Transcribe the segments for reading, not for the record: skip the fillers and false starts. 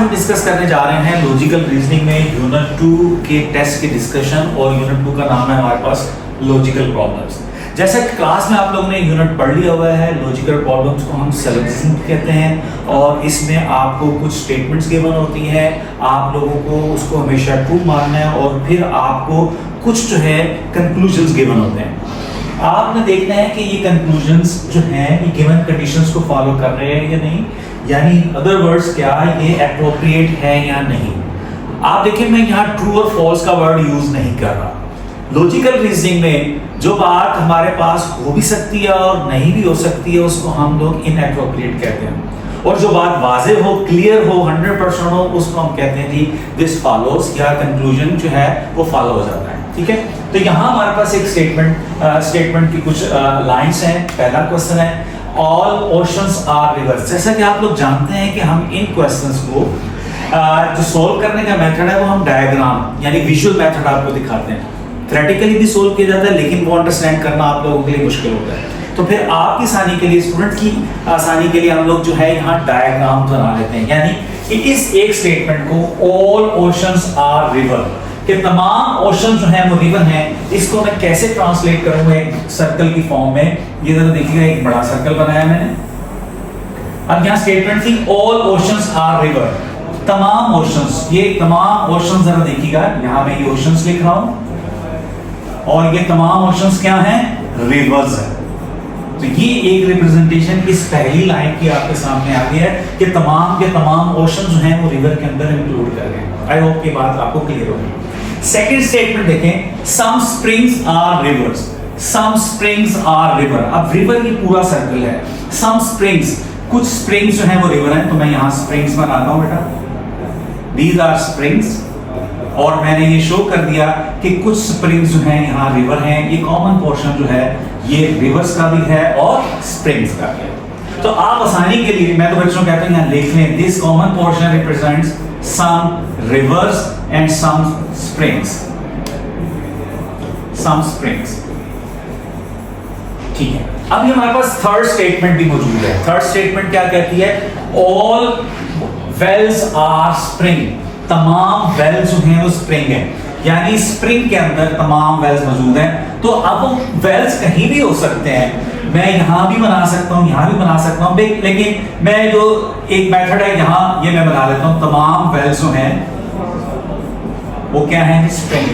हम डिस्कस करने जा रहे हैं लॉजिकल रीजनिंग में यूनिट 2 के टेस्ट की डिस्कशन, और यूनिट 2 का नाम है हमारे पास लॉजिकल प्रॉब्लम्स। जैसा कि क्लास में आप लोगों ने यूनिट पढ़ लिया हुआ है, लॉजिकल प्रॉब्लम्स को हम सिलोजिज्म कहते हैं, और इसमें आपको कुछ स्टेटमेंट्स गिवन होती है, आप लोगों को उसको हमेशा ट्रू मानना है, और फिर आपको कुछ जो है कंक्लूजन्स गिवन होते हैं। आपने देखना है कि ये कंक्लूजन्स जो हैं ये गिवन कंडीशंस को फॉलो कर रहे हैं या नहीं, यानी अदर वर्ड्स क्या ये एप्रोप्रिएट है या नहीं। आप देखिए मैं यहाँ ट्रू और फॉल्स का वर्ड यूज नहीं कर रहा। लॉजिकल रीजनिंग में जो बात हमारे पास हो भी सकती है और नहीं भी हो सकती है उसको हम लोग इनएप्रोप्रिएट कहते हैं, और जो बात वाज़ेह हो, क्लियर हो, 100% हो, उसको हम कहते हैं कि दिस फॉलोज, या कंक्लूजन जो है वो फॉलो हो जाता है। ठीक है, तो यहाँ हमारे पास एक स्टेटमेंट की कुछ लाइंस हैं। पहला क्वेश्चन है ऑल ओशंस आर रिवर्स। जैसा कि आप लोग जानते हैं कि हम इन क्वेश्चंस को जो सोल्व करने का मेथड है वो हम डायग्राम यानी विजुअल मेथड आपको दिखाते हैं। थ्योरेटिकली भी सोल्व किया जाता है, लेकिन वो अंडरस्टैंड करना आप लोगों के लिए मुश्किल होता है। तो फिर आपकी आसानी के लिए, स्टूडेंट की आसानी के लिए हम लोग जो है यहाँ डायग्राम बना लेते हैं, यानी कि इस एक स्टेटमेंट को ऑल ओशंस आर रिवर के तमाम ओशन जो है वो रिवर हैं, इसको मैं कैसे ट्रांसलेट करूंगा एक सर्कल की फॉर्म में। ये जरा देखिएगा, एक बड़ा सर्कल बनाया मैंने। अब यहाँ स्टेटमेंट थी ऑल ओशंस आर रिवर, तमाम ओशंस, ये तमाम ओशंस जरा देखिएगा, यहाँ मैं ये ओशंस लिख रहा हूं और ये तमाम ओशंस क्या हैं, रिवर्स है। तो ये एक रिप्रेजेंटेशन इस पहली लाइन की आपके सामने आ गई है कि तमाम के तमाम ओशन जो हैं वो रिवर के अंदर इंक्लूड कर गए। आई होप की बात आपको क्लियर होगी। सेकंड स्टेटमेंट देखें, some springs are rivers, some springs are river. अब रिवर ये पूरा सर्कल है, सम स्प्रिंग्स, कुछ स्प्रिंग्स जो हैं वो रिवर हैं, तो मैं यहाँ स्प्रिंग्स बनाता हूँ बेटा, दीज आर स्प्रिंग्स, और मैंने ये शो कर दिया कि कुछ स्प्रिंग्स जो हैं यहाँ रिवर हैं। ये कॉमन पोर्शन जो है ये रिवर्स का भी है और स्प्रिंग्स का भी है। तो आप आसानी के लिए, मैं तो बच्चों कहता हूँ यहाँ लिख लें, this common portion represents some rivers and some springs, some springs. ठीक है, अभी हमारे पास थर्ड स्टेटमेंट भी मौजूद है। थर्ड स्टेटमेंट क्या कहती है, ऑल वेल्स आर स्प्रिंग, तमाम वेल्स जो हैं वो स्प्रिंग है, यानी स्प्रिंग के अंदर तमाम वेल्स मौजूद हैं। तो अब वो वेल्स कहीं भी हो सकते हैं, मैं यहां भी बना सकता हूं, यहां भी बना सकता हूं, लेकिन मैं जो एक मेथड है यहां ये मैं बना लेता हूं, तमाम वेल्स जो हैं वो क्या है, स्प्रिंग।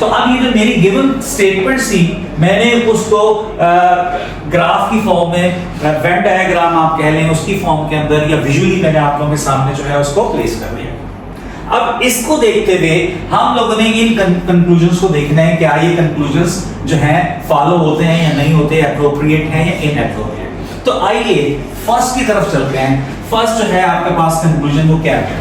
तो अब ये जो मेरी गिवन स्टेटमेंट थी, मैंने उसको ग्राफ की फॉर्म में, वेन डायग्राम आप कह लें, उसकी फॉर्म के अंदर या विजुअली मैंने आप लोगों के सामने जो है उसको प्लेस कर दिया। अब इसको देखते हुए हम लोगों ने इन कंक्लूजन्स को देखना है, क्या ये कंक्लूजन्स जो हैं फॉलो होते हैं या नहीं होते, एप्रोप्रिएट है या इनएप्रोप्रिएट। तो आइए फर्स्ट की तरफ चलते हैं। फर्स्ट जो है आपके पास कंक्लूजन वो क्या है,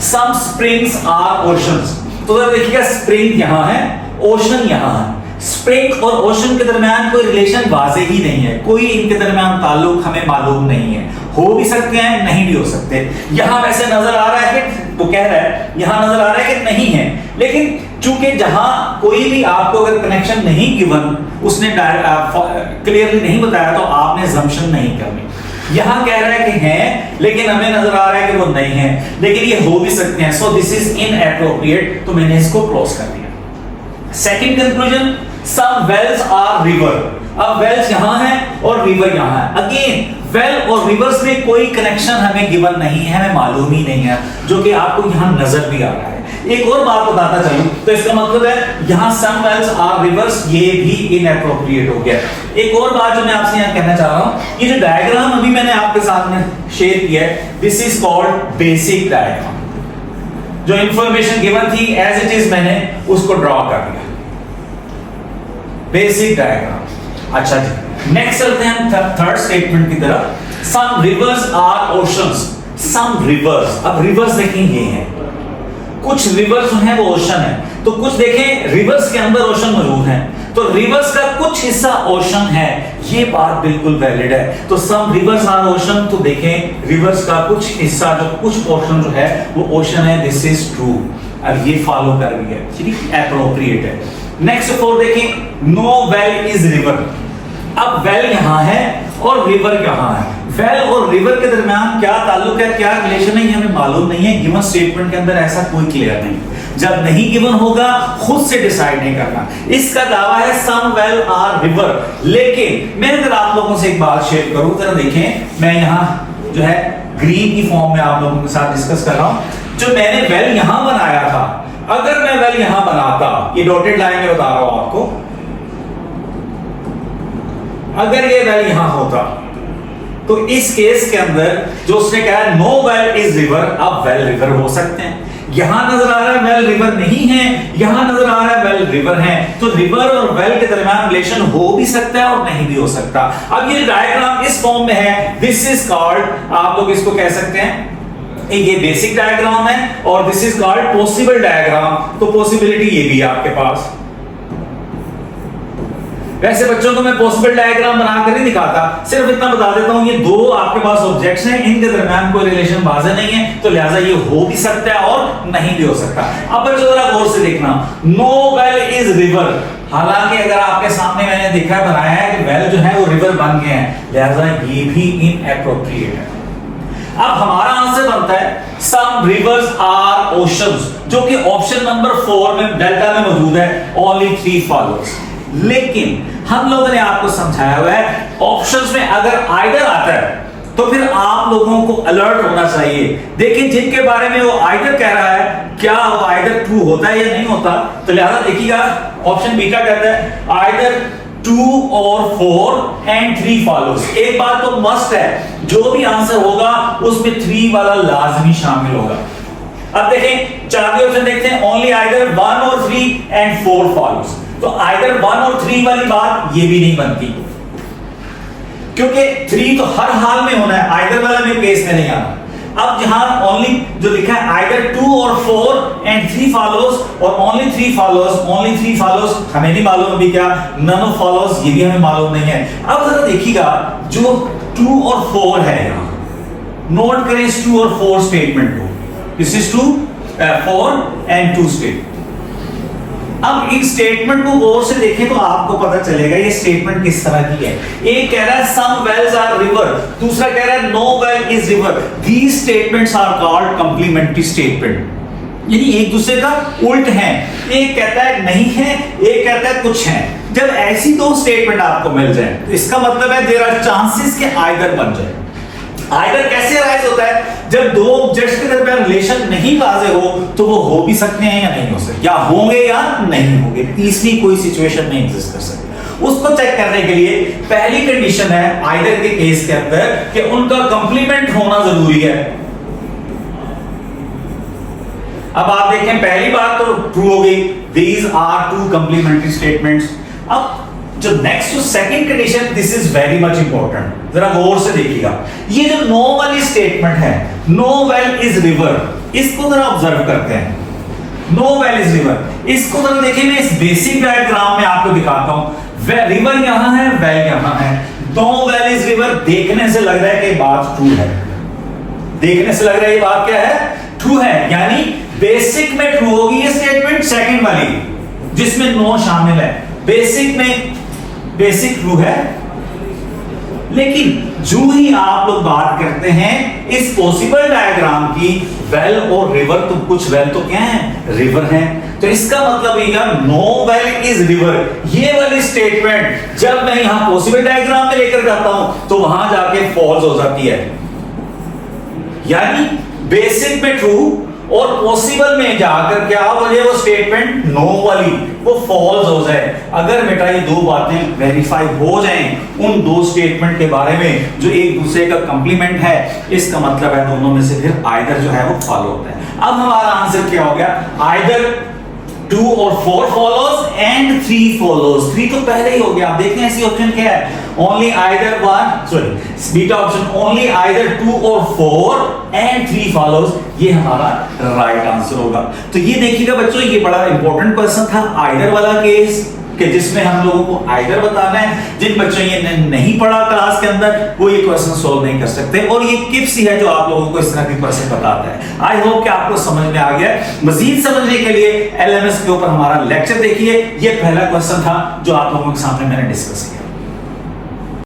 सम स्प्रिंग्स आर ओशंस। तो देखिएगा, स्प्रिंग यहां है, ओशन यहां है। स्प्रिंग और ओशन के दरमियान कोई रिलेशन वाज़ेह ही नहीं है, कोई इनके दरमियान ताल्लुक हमें मालूम नहीं है। हो भी सकते हैं, नहीं भी हो सकते। यहां वैसे नजर आ रहा है कि वो कह रहा है, यहां नजर आ रहा है कि नहीं है, लेकिन चूंकि जहां कोई भी आपको अगर कनेक्शन नहीं गिवन, उसने क्लियरली नहीं बताया, तो आपने assumption नहीं करनी। यहां कह रहा है कि है, लेकिन हमें नजर आ रहा है कि वो नहीं है, लेकिन ये हो भी सकते हैं। सो दिस इज इनएप्रोप्रिएट, तो मैंने इसको क्लोज कर दिया। Second conclusion, some wells are river. अब वेल्स यहां है और रिवर यहां है। अगेन वेल और रिवर्स में कोई कनेक्शन हमें गिवन नहीं है, हमें मालूम ही नहीं है, जो कि आपको यहां नजर भी आ रहा है। एक और बात बताता चलूं, तो इसका मतलब है यहां सम वेल्स आर रिवर्स, ये भी इनएप्रोप्रिएट हो गया। एक और बात जो मैं आपसे यहां कहना चाह रहा हूं, ये जो डायग्राम अभी मैंने आपके सामने शेयर किया है, this is called basic diagram. जो इंफॉर्मेशन गिवन थी एज इट इज मैंने उसको ड्रॉ कर दिया, बेसिक डायग्राम। अच्छा जी, नेक्स्ट चलते हैं थर्ड स्टेटमेंट की तरफ। Some rivers are oceans, some rivers. अब रिवर्स देखें ये हैं, कुछ रिवर्स जो हैं वो ओशन है, तो कुछ देखें रिवर्स के अंदर ओशन मौजूद है, तो रिवर्स का कुछ हिस्सा ओशन है, ये बात बिल्कुल वैलिड है। तो सम रिवर्स आर ओशन, तो देखें रिवर्स का कुछ हिस्सा, जो कुछ पोर्शन जो है वो ओशन है, दिस इज ट्रू। अब ये फॉलो कर रही है, ठीक है, एप्रोप्रिएट है। नेक्स्ट फोर देखें, नो वेल इज रिवर। अब वेल यहां है और रिवर यहां है। वेल और रिवर के दरमियान क्या ताल्लुक है, क्या रिलेशन है, ये हमें मालूम नहीं है। गिवन स्टेटमेंट के अंदर ऐसा कोई क्लियर नहीं। जब नहीं गिवन होगा खुद से डिसाइड नहीं करना। इसका दावा है सम वेल आर रिवर। लेकिन मैं अगर आप लोगों से एक बात शेयर करूं, जरा देखें, मैं यहां जो है ग्रीन की फॉर्म में आप लोगों के साथ डिस्कस कर रहा हूं। जो मैंने वेल यहां बनाया था, अगर मैं वेल यहां बनाता, ये डॉटेड लाइन में बता रहा हूं आपको, अगर ये वेल यहां होता तो इस केस के अंदर जो उसने कहा है नो वेल इज रिवर, अब वेल रिवर हो सकते हैं। यहां नजर आ रहा है वेल रिवर नहीं है, यहां नजर आ रहा है वेल रिवर है, तो रिवर और वेल के दरमियान रिलेशन हो भी सकता है और नहीं भी हो सकता। अब ये डायग्राम इस फॉर्म में है, दिस इज कॉल्ड, आप लोग इसको कह सकते हैं, ये बेसिक डायग्राम है और this is called possible diagram. तो पॉसिबिलिटी ये भी है आपके पास। वैसे बच्चों को मैं पॉसिबल डायग्राम बनाकर नहीं दिखाता, सिर्फ इतना बता देता हूं ये दो आपके पास ऑब्जेक्ट्स हैं, इनके दरमियान कोई रिलेशन वाज़ेह नहीं है, तो लिहाजा ये हो भी सकता है और नहीं भी हो सकता। अब बच्चों जरा गौर से देखना, नो वेल इज रिवर, हालांकि अगर आपके सामने मैंने देखा बनाया है कि वेल जो है वो रिवर बन गए हैं, लिहाजा ये भी इनएप्रोप्रिएट है। अब हमारा आंसर बनता है सम रिवर्स आर ओशंस, जो कि ऑप्शन नंबर 4 में डेल्टा में मौजूद है, ओनली 3 फॉलोअर्स। लेकिन हम लोगों ने आपको समझाया हुआ है ऑप्शंस में अगर आइदर आता है तो फिर आप लोगों को अलर्ट होना चाहिए। देखिए जिनके बारे में वो आइदर कह रहा है, क्या वो आइदर ट्रू होता है या नहीं होता, तो लिहाजा देखिएगा ऑप्शन बीटा कहता है आइदर 2 और 4 एंड 3 फॉलोअर्स। एक बात तो मस्ट है, जो भी आंसर होगा उसमें 3 वाला लाजमी शामिल होगा। अब देखें चार ऑप्शन देखते हैं, ओनली आइदर 1 और 3 एंड 4 फॉलोअर्स। तो आइदर 1 और 3 वाली बात ये भी नहीं बनती, क्योंकि 3 तो हर हाल में होना है, आइदर वाला में केस में नहीं आना। अब जहां ओनली जो लिखा है आइदर 2 और 4 एंड 3 फॉलोअर्स और ओनली 3 फॉलोअर्स, हमें नहीं मालूम अभी क्या नन ऑफ फॉलोअर्स, ये भी हमें मालूम नहीं है। अब जरा देखिएगा जो 2 और 4 है, यहां नोट करें इस 2 और 4 स्टेटमेंट को, दिस इज 2 4 एंड 2 स्टेटमेंट। अब इन स्टेटमेंट को गौर से देखें तो आपको पता चलेगा ये स्टेटमेंट किस तरह की है। एक कह रहा है सम वेल्स आर रिवर, दूसरा कह रहा है no well is river. These statements are called complementary statement, यानी एक दूसरे का उल्ट है। एक कहता है नहीं है, एक कहता है कुछ है। जब ऐसी दो स्टेटमेंट आपको मिल जाए तो इसका मतलब है देयर आर चांसेस के आइदर बन जाए। आइदर कैसे राइज होता है, जब दो ऑब्जेक्ट्स के दरमियान रिलेशन नहीं वाज़ेह हो तो वो हो भी सकते हैं या नहीं हो सकते, या होंगे या नहीं होंगे, तीसरी कोई सिचुएशन नहीं एग्जिस्ट कर सकती। उसको चेक करने के लिए पहली कंडीशन है आइदर के केस के अंदर कि उनका कंप्लीमेंट होना जरूरी है। अब आप देखें पहली बात तो ट्रू हो गई, दीज आर 2 कंप्लीमेंट्री स्टेटमेंट्स। अब जो next second condition, this is very much important, जरा गौर से देखिएगा। ये जो नो वाली स्टेटमेंट है, नो वेल इज रिवर, इसको जरा ऑब्जर्व करते हैं। नो वेल इज रिवर, इसको जरा देखिए, मैं इस बेसिक डायग्राम में आपको दिखाता हूं। रिवर यहां है, वेल यहां है, नो वेल इज रिवर। देखने से लग रहा है कि बात ट्रू है, देखने से लग रहा है ये बात क्या है, ट्रू है, यानी बेसिक में ट्रू होगी ये स्टेटमेंट, सेकंड वाली जिसमें नो शामिल है बेसिक में बेसिक ट्रू है। लेकिन जो ही आप लोग बात करते हैं इस पॉसिबल डायग्राम की, वेल और रिवर, तो कुछ वेल तो क्या है, रिवर है, तो इसका मतलब ये नो वेल इज रिवर। ये वाली स्टेटमेंट जब मैं यहां पॉसिबल डायग्राम में लेकर जाता हूं तो वहां जाके फॉल्स हो जाती है, यानी बेसिक में ट्रू और पॉसिबल में जाकर क्या हो जाए वो स्टेटमेंट नो वाली वो फॉल्स हो जाए। अगर बेटा ये दो बातें वेरीफाई हो जाएं उन दो स्टेटमेंट के बारे में जो एक दूसरे का कंप्लीमेंट है, इसका मतलब है दोनों में से फिर आइदर जो है वो फॉलो होता है। अब हमारा आंसर क्या हो गया, आइदर 2 और 4 फॉलोज एंड 3 फॉलोज। 3 तो पहले ही हो गया। आप देखते हैं ऐसी ऑप्शन क्या है, only either 1 sorry beta option, only either 2 और 4 एंड 3 फॉलोज, ये हमारा राइट आंसर होगा। तो ये देखिएगा बच्चों, ये बड़ा इंपॉर्टेंट क्वेश्चन था आइदर वाला केस कि जिसमें हम लोगों को आइदर बताना है। जिन बच्चों ये नहीं पढ़ा क्लास के अंदर वो ये क्वेश्चन सोल्व नहीं कर सकते, और ये टिप्स ही है जो आप लोगों को इस तरह के क्वेश्चन बताता है। आई होप कि आपको समझ में आ गया। मजीद समझने के लिए एलएमएस के ऊपर हमारा लेक्चर देखिए। ये पहला क्वेश्चन था जो आप लोगों के सामने मैंने डिस्कस किया।